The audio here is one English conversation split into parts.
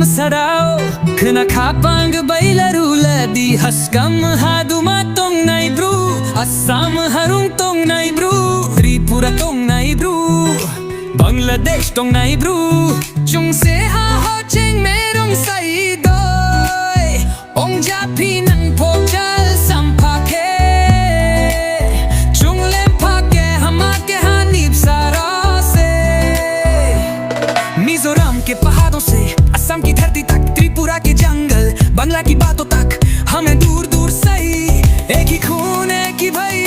sarao khna khaphang bai laruh di Haskam haduma tongnai Bru Assam harung tongnai Bru Tripura tongnai Bru Bangladesh tongnai Bru Chungse Huh haocheng mairong saihdoi phinang Kchal sampha Chungle Mizoram के पहाड़ों से असम की धरती तक त्रिपुरा के जंगल बांग्ला की बातों तक हमें दूर दूर सही एक ही खून एक ही भाई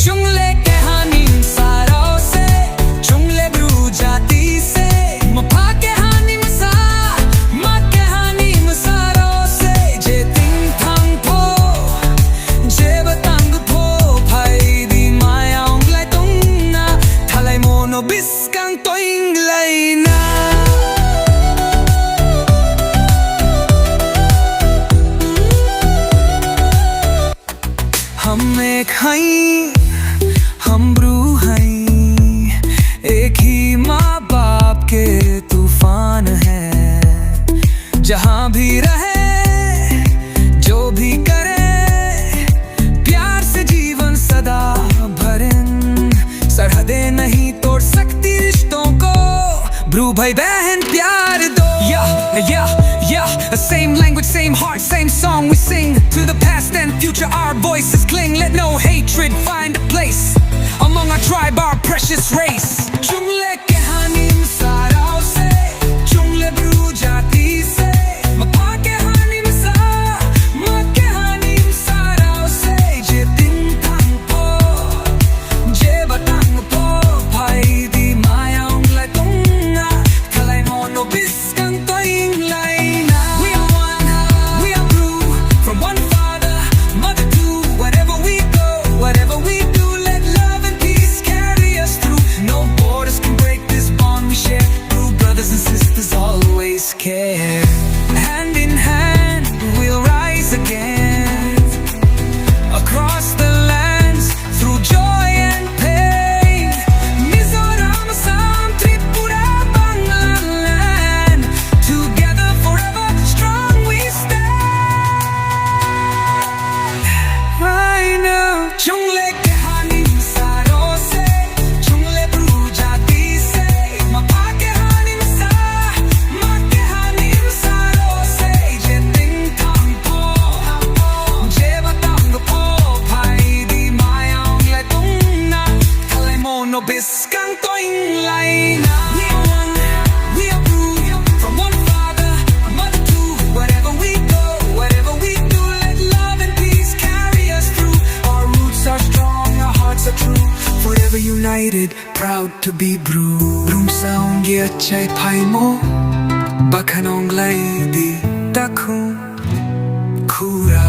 चुंगले के हानि सारों से चुंगले ब्रू जाति से mpha के हानि सा maa के हानि सारों से जे ting thang po जे batang po phai di mairong lai tongnai thalai mono biskang toing lai na हम एक हाइन हम ब्रू हाइन एक ही माँ बाप के तूफान है जहाँ भी रहे जो भी करे प्यार से जीवन सदा भरन सरहदें नहीं तोड़ सकती रिश्तों को ब्रू भाई बहन प्यार दो same language, same heart, same song we sing. To the past and future our voices cling. Let no hatred find a place among our tribe, our precious race. Chungle ke hani sarao se Chungle Bru jati se mpha ke hani sa maa ke hani sarao se je ting thang po je batang po phai di mairong lai tongnai thalai mono biskang toing lai care. Hand in hand we'll rise again across the lands through joy and pain. Mizoram, Assam, Tripura, Bangla land together forever strong we stand. I know Chungle ke hani saron se Chungle Bru jati se mpha ke hani sa maa ke hani saron se je ting thang po je batang po phai di mairong lai tongnai thalai mono biskang toing lai na. We are Bru from one father, mother too. Wherever we go, whatever we do, let love and peace carry us through. Our roots are strong, our hearts are true. Forever united, proud to be Bru. Brum saung ye chai phai mo bakhanong lai di takhum khura